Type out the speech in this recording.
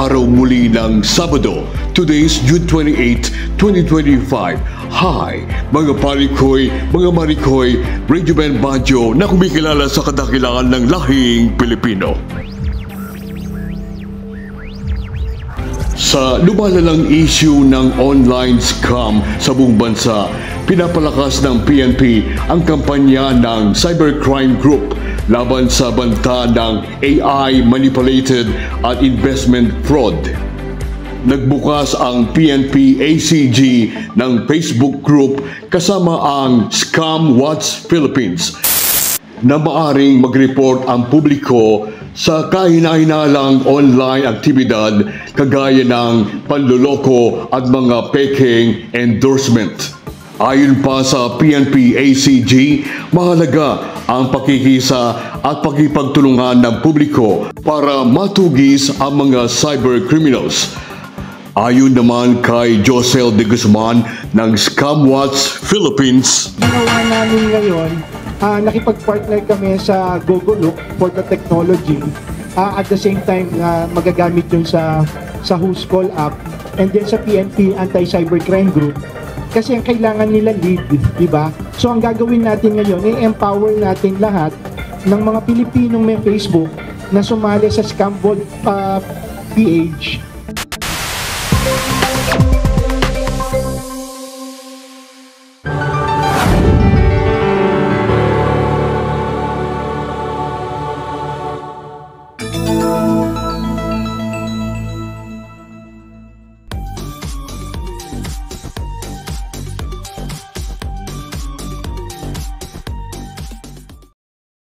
araw muli ng Sabado. Today's June 28, 2025. Hi, mga parikoy, mga marikoy, Radio Ben Baggio na kumikilala sa kadakilaan ng lahing Pilipino. Sa lumalalang issue ng online scam sa buong bansa, pinapalakas ng PNP ang kampanya ng Cybercrime Group laban sa banta ng AI-manipulated at investment fraud. Nagbukas ang PNP ACG ng Facebook group kasama ang Scam Watch Philippines na maaring mag-report ang publiko sa kahina-hinalang online aktibidad kagaya ng panloloko at mga peking endorsement. Ayon pa sa PNP ACG, mahalaga ang pakikisa at pakipagtulungan ng publiko para matugis ang mga cybercriminals. Ayon naman kay Josel de Guzman ng Scam Watch Philippines, ginawa namin ngayon, nakipag-partner kami sa Gogolook for the technology. At the same time, magagamit yun sa Whoscall app and then sa PNP Anti-Cybercrime Group. Kasi ang kailangan nila lead, di ba? So ang gagawin natin ngayon, i-empower natin lahat ng mga Pilipinong may Facebook na sumali sa Scam Watch PH